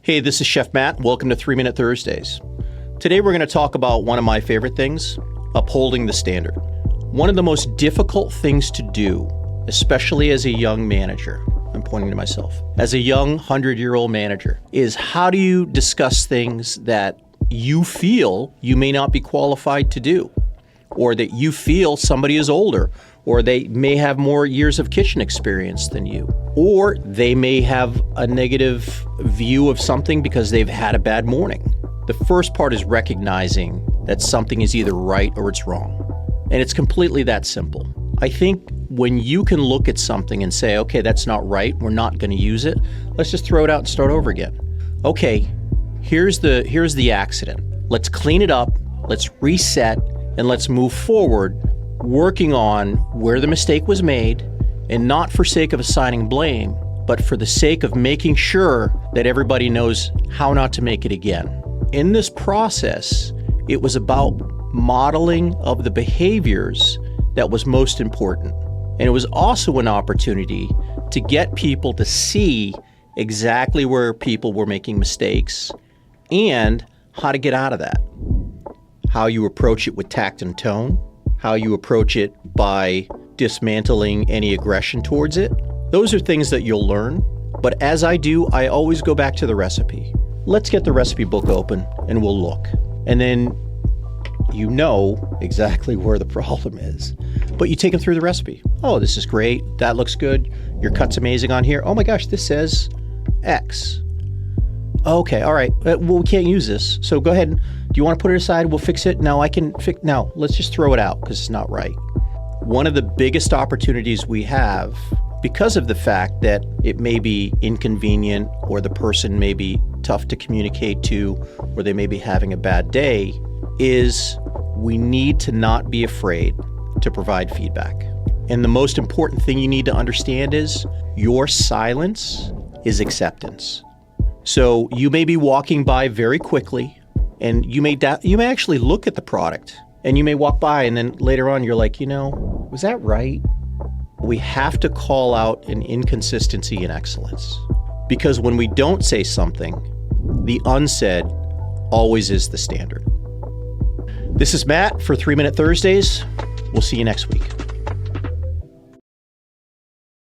Hey, this is Chef Matt. Welcome to 3 Minute Thursdays. Today we're going to talk about one of my favorite things, upholding the standard. One of the most difficult things to do, especially as a young manager, I'm pointing to myself, as a young 100-year-old manager, is how do you discuss things that you feel you may not be qualified to do, or that you feel somebody is older, or they may have more years of kitchen experience than you, or they may have a negative view of something because they've had a bad morning. The first part is recognizing that something is either right or it's wrong. And it's completely that simple. I think when you can look at something and say, okay, that's not right, we're not going to use it, let's just throw it out and start over again. Okay, here's the accident. Let's clean it up, let's reset, and let's move forward, working on where the mistake was made, and not for sake of assigning blame, but for the sake of making sure that everybody knows how not to make it again. In this process, it was about modeling of the behaviors that was most important. And it was also an opportunity to get people to see exactly where people were making mistakes and how to get out of that. How you approach it with tact and tone, how you approach it by dismantling any aggression towards it. Those are things that you'll learn. But as I do, I always go back to the recipe. Let's get the recipe book open and we'll look. And then you know exactly where the problem is. But you take them through the recipe. Oh, this is great. That looks good. Your cut's amazing on here. Oh my gosh, this says X. Okay, all right. Well, we can't use this. So go ahead. Do you want to put it aside? We'll fix it. No, I can fix. No, let's just throw it out because it's not right. One of the biggest opportunities we have, because of the fact that it may be inconvenient or the person may be tough to communicate to or they may be having a bad day, is we need to not be afraid to provide feedback. And the most important thing you need to understand is your silence is acceptance. So you may be walking by very quickly and you may actually look at the product and you may walk by and then later on you're like, was that right? We have to call out an inconsistency in excellence, because when we don't say something, the unsaid always is the standard. This is Matt for 3 Minute Thursdays. We'll see you next week.